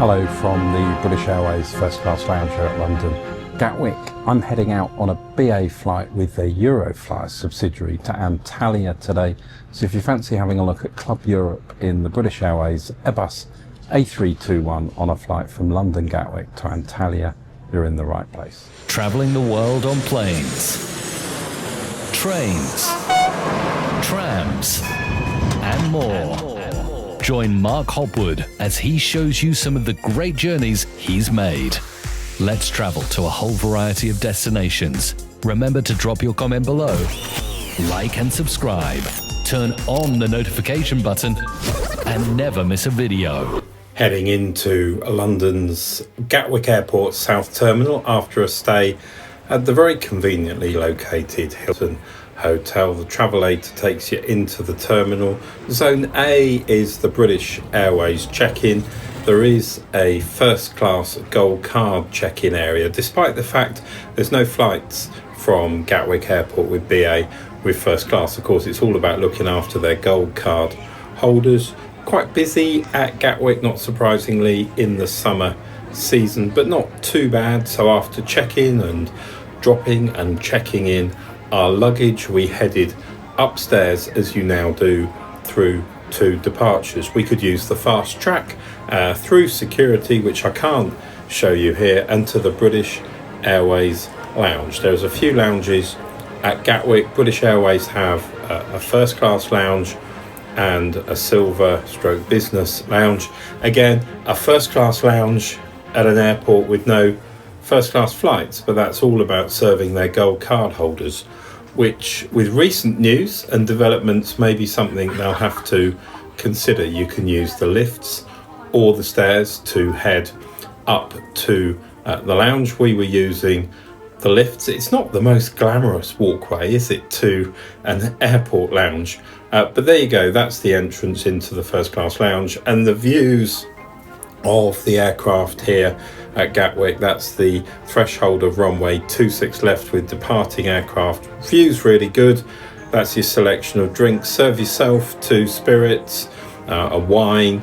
Hello from the British Airways First Class Lounge here at London Gatwick. I'm heading out on a BA flight with the Euroflyer subsidiary to Antalya today. So if you fancy having a look at Club Europe in the British Airways Airbus A321 on a flight from London Gatwick to Antalya, you're in the right place. Travelling the world on planes, trains, trams, and more. Join Mark Hopwood as he shows you some of the great journeys he's made. Let's travel to a whole variety of destinations. Remember to drop your comment below, like and subscribe, turn on the notification button, and never miss a video. Heading into London's Gatwick Airport South Terminal after a stay at the very conveniently located Hilton Hotel. The travelator takes you into the terminal. Zone A is the British Airways check-in. There is a first class gold card check-in area, despite the fact there's no flights from Gatwick Airport with BA with first class. Of course, it's all about looking after their gold card holders. Quite busy at Gatwick, not surprisingly, in the summer season, but not too bad. So after check-in and dropping and checking in our luggage, we headed upstairs, as you now do, through to departures. We could use the fast track through security, which I can't show you here, and to the British Airways lounge. There's a few lounges at Gatwick. British Airways have a first class lounge and a silver stroke business lounge. Again, a first class lounge at an airport with no first class flights, but that's all about serving their gold card holders, which with recent news and developments may be something they'll have to consider. You can use the lifts or the stairs to head up to the lounge. We were using the lifts. It's not the most glamorous walkway, is it, to an airport lounge? But there you go, that's the entrance into the first class lounge, and the views of the aircraft here at Gatwick. That's the threshold of runway 26 left with departing aircraft. View's really good. That's your selection of drinks. Serve yourself to spirits, a wine,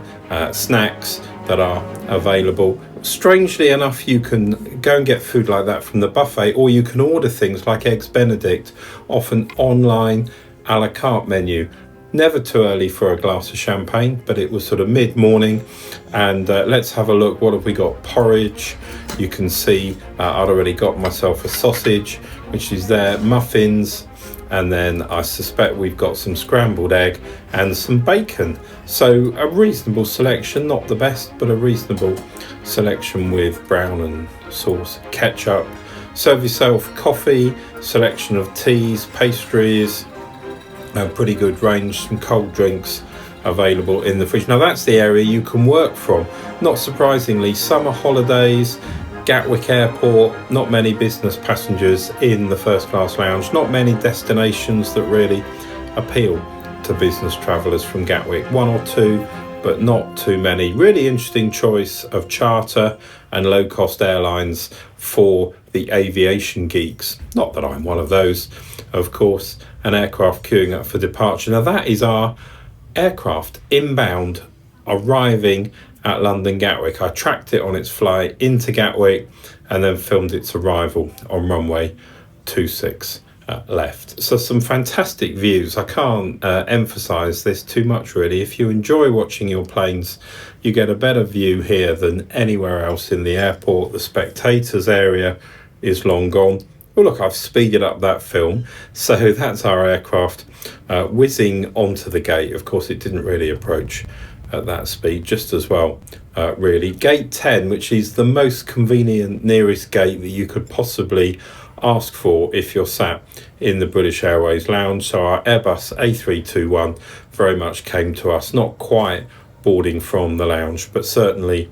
snacks that are available. Strangely enough, you can go and get food like that from the buffet, or you can order things like Eggs Benedict off an online a la carte menu. Never too early for a glass of champagne, but it was sort of mid-morning. And let's have a look. What have we got? Porridge. You can see I'd already got myself a sausage, which is there, muffins, and then I suspect we've got some scrambled egg and some bacon. So a reasonable selection, not the best, but a reasonable selection with brown and sauce, ketchup. Serve yourself coffee, selection of teas, pastries, a pretty good range, some cold drinks available in the fridge. Now that's the area you can work from. Not surprisingly, summer holidays, Gatwick Airport, not many business passengers in the first class lounge, not many destinations that really appeal to business travellers from Gatwick. One or two, but not too many. Really interesting choice of charter and low-cost airlines for the aviation geeks. Not that I'm one of those, of course. An aircraft queuing up for departure. Now that is our aircraft inbound, arriving at London Gatwick. I tracked it on its flight into Gatwick and then filmed its arrival on runway 26 left. So some fantastic views. I can't emphasize this too much really. If you enjoy watching your planes, you get a better view here than anywhere else in the airport. The spectators area is long gone. Well, look, I've speeded up that film. So that's our aircraft whizzing onto the gate. Of course, it didn't really approach at that speed, just as well, really. Gate 10, which is the most convenient nearest gate that you could possibly ask for if you're sat in the British Airways lounge. So our Airbus A321 very much came to us, not quite boarding from the lounge, but certainly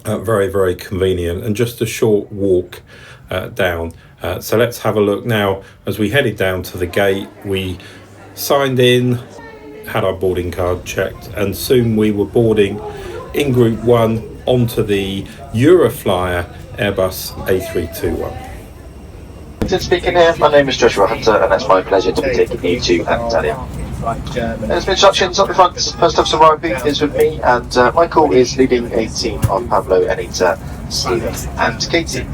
very, very convenient and just a short walk down. So let's have a look now. As we headed down to the gate, we signed in, had our boarding card checked, and soon we were boarding in Group 1 onto the Euroflyer Airbus A321. Speaking here, my name is Joshua Hunter, and it's my pleasure to be taking you to Antalya. There's been instructions up the front. First officer arriving is with me, and Michael is leading a team on Pablo, Anita, Steve, and Katie.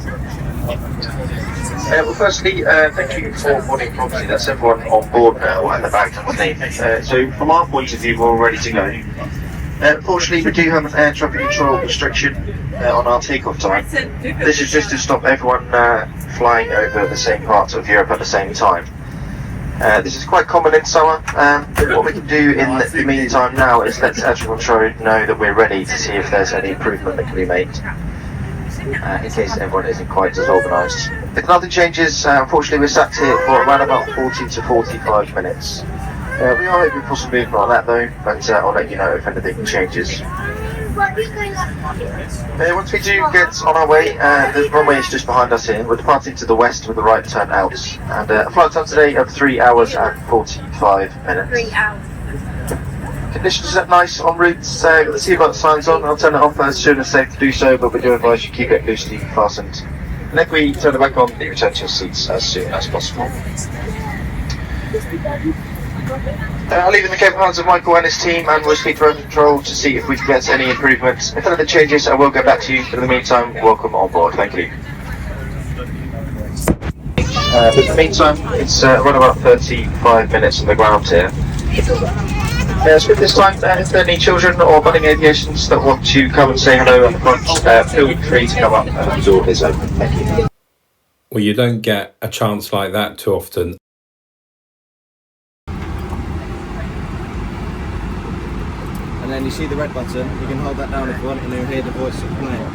Well, firstly, thank you for boarding properly. That's everyone on board now, and the bags underneath. So, from our point of view, we're all ready to go. Unfortunately, we do have an air traffic control restriction on our takeoff time. This is just to stop everyone flying over the same parts of Europe at the same time. This is quite common in summer. What we can do in the meantime now is let air traffic control know that we're ready to see if there's any improvement that can be made, in case everyone isn't quite as organised. If nothing changes, unfortunately we're sat here for around about 40 to 45 minutes. We are hoping for some movement on that though, but I'll let you know if anything changes. Once we do get on our way, the runway is just behind us here. We're departing to the west with the right turn out, and a flight time today of 3 hours and 45 minutes. 3 hours. Conditions are nice en route. The seatbelt signs on. I'll turn it off as soon as safe to do so, but we do advise you keep it loosely fastened. And if we turn it back on, you return to your seats as soon as possible. I'll leave in the capable hands of Michael and his team, and we'll speak to road control to see if we can get any improvements. If anything changes, I will get back to you, but in the meantime, welcome on board. Thank you. In the meantime, it's around about 35 minutes on the ground here. So this time, if there are any children or budding aviations that want to come and say hello at the front, feel free to come up, and the door is open. Thank you. Well, you don't get a chance like that too often. And then you see the red button, you can hold that down if you want, and you'll hear the voice of the plane.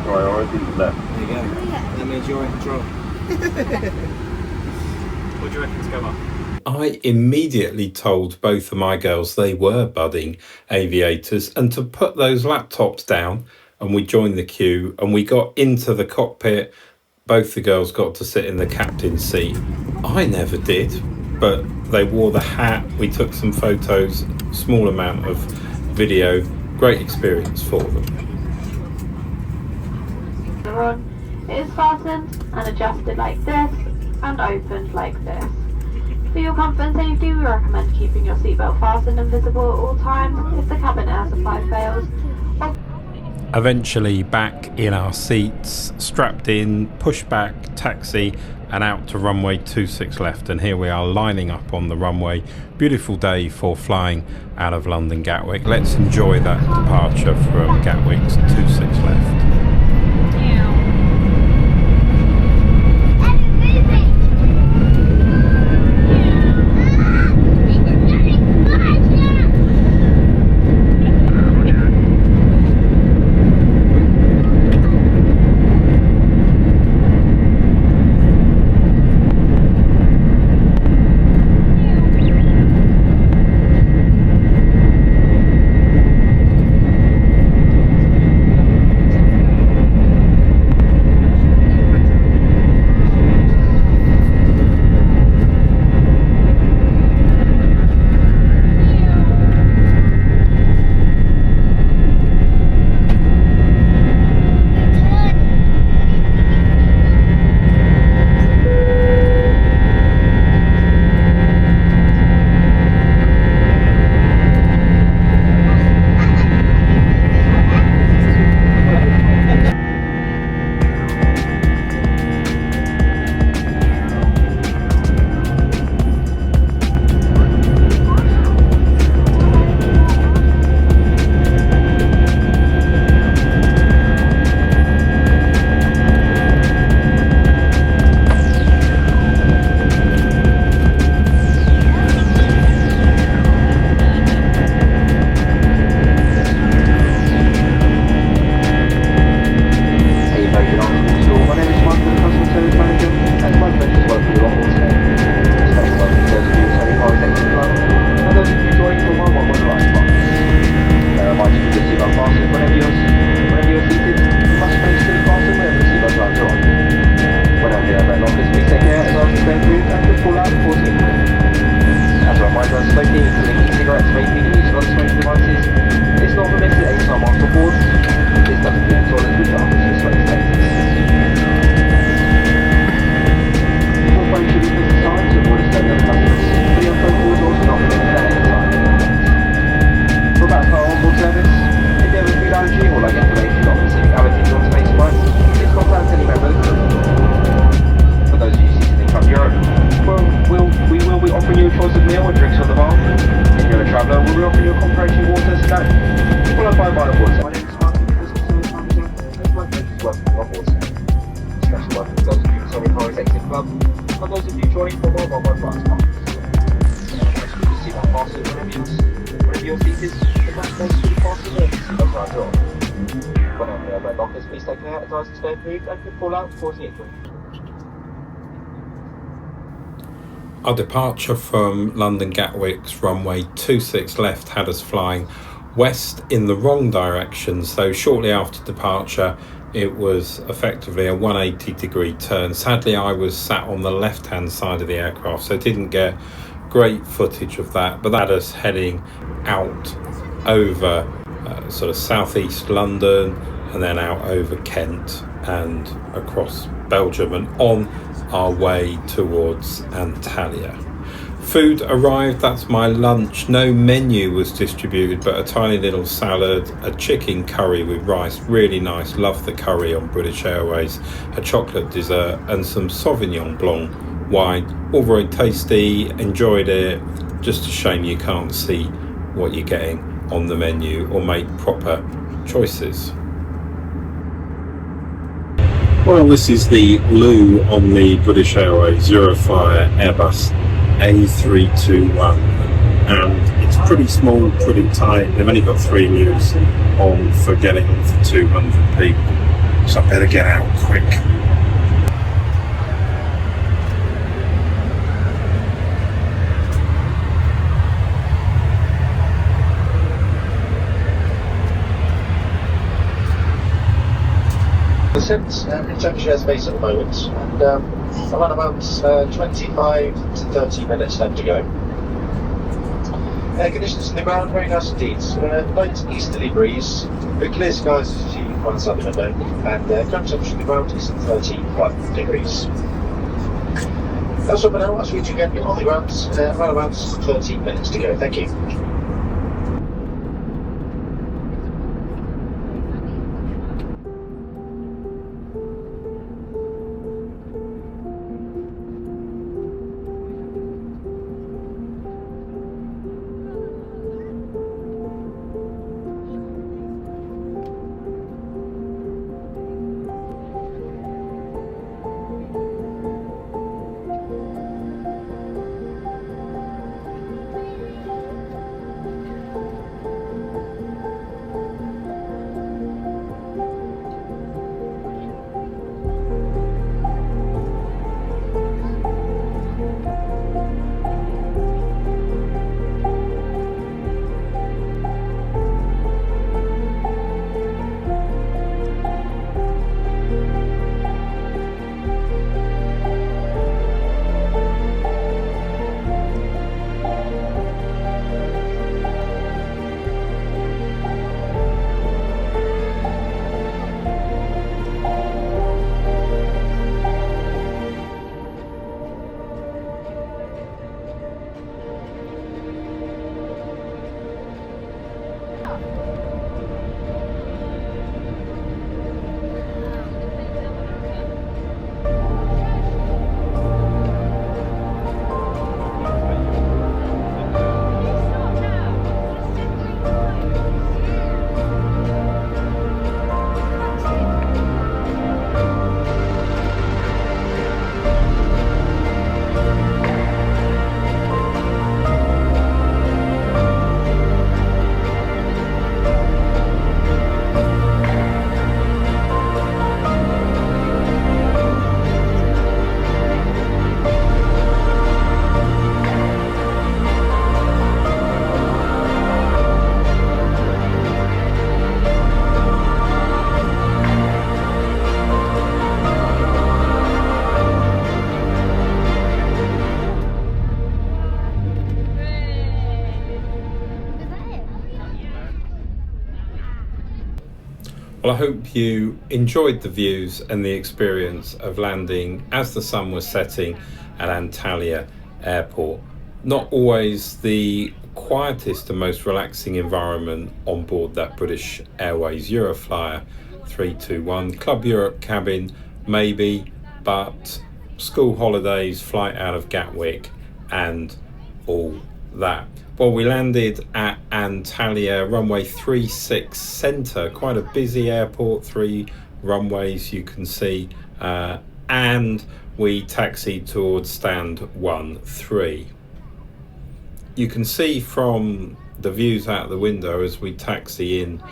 Priority left. There you go. That means you're in control. What do you reckon to go up? I immediately told both of my girls they were budding aviators and to put those laptops down, and we joined the queue and we got into the cockpit. Both the girls got to sit in the captain's seat. I never did, but they wore the hat. We took some photos, small amount of video. Great experience for them. It is fastened and adjusted like this and opened like this. For your comfort and safety, we recommend keeping your seatbelt fastened and visible at all times if the cabin air supply fails. Eventually back in our seats, strapped in, push back, taxi, and out to runway 26 left. And here we are lining up on the runway. Beautiful day for flying out of London Gatwick. Let's enjoy that departure from Gatwick's 26 left. Economy Car Executive Club, and those of you joining from 111 Bus Club. See that fasten whenever your seat is the back most fully fastened in. That's our door. When on the airway lockers, please take care as eyes stay approved and can fall out towards the entry. Our departure from London Gatwick's runway 26 left had us flying west in the wrong direction, so shortly after departure it was effectively a 180 degree turn. Sadly, I was sat on the left hand side of the aircraft, so didn't get great footage of that, but that had us heading out over sort of southeast London and then out over Kent and across Belgium and on our way towards Antalya. Food arrived, that's my lunch. No menu was distributed, but a tiny little salad, a chicken curry with rice, really nice, love the curry on British Airways, a chocolate dessert and some Sauvignon Blanc wine, all very tasty, enjoyed it. Just a shame you can't see what you're getting on the menu or make proper choices. Well, this is the loo on the British Airways Euroflyer Airbus A321, and it's pretty small, pretty tight. They've only got 3 loos on for getting on for 200 people, so I better get out quick. In Turkish airspace at the moment, and around about 25 to 30 minutes left to go. Air conditions in the ground, very nice indeed. Light easterly breeze, but clear skies as you see on the side of the window, and current temperature in the ground is 31 degrees. That's all for now. I'll speak to you again on the ground around about 30 minutes to go. Thank you. Well, I hope you enjoyed the views and the experience of landing as the sun was setting at Antalya Airport. Not always the quietest and most relaxing environment on board that British Airways Euroflyer 321. Club Europe cabin, maybe, but school holidays, flight out of Gatwick and all that. Well, we landed at Antalya, runway 36 centre, quite a busy airport, 3 runways you can see and we taxied towards stand 1-3. You can see from the views out the window as we taxi in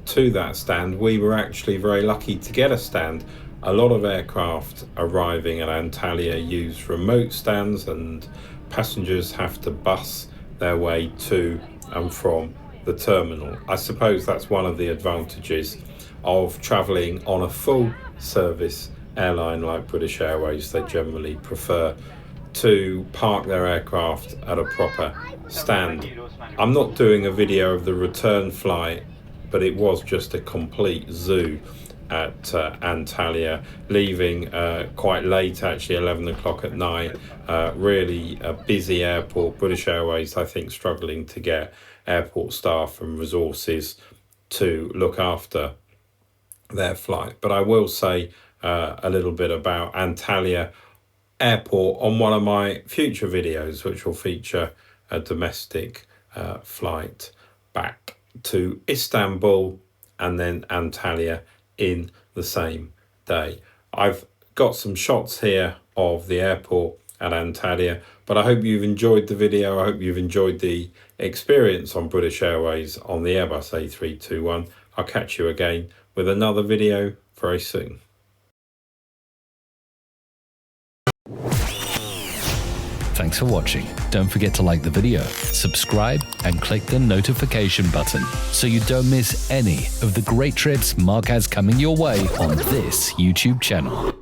to that stand, we were actually very lucky to get a stand. A lot of aircraft arriving at Antalya use remote stands, and passengers have to bus their way to and from the terminal. I suppose that's one of the advantages of travelling on a full service airline like British Airways. They generally prefer to park their aircraft at a proper stand. I'm not doing a video of the return flight, but it was just a complete zoo at Antalya, leaving quite late, actually 11 o'clock at night. Really a busy airport. British Airways, I think, struggling to get airport staff and resources to look after their flight. But I will say a little bit about Antalya Airport on one of my future videos, which will feature a domestic flight back to Istanbul and then Antalya in the same day. I've got some shots here of the airport at Antalya, but I hope you've enjoyed the video. I hope you've enjoyed the experience on British Airways on the Airbus A321. I'll catch you again with another video very soon. Thanks for watching. Don't forget to like the video, subscribe, and click the notification button so you don't miss any of the great trips Mark has coming your way on this YouTube channel.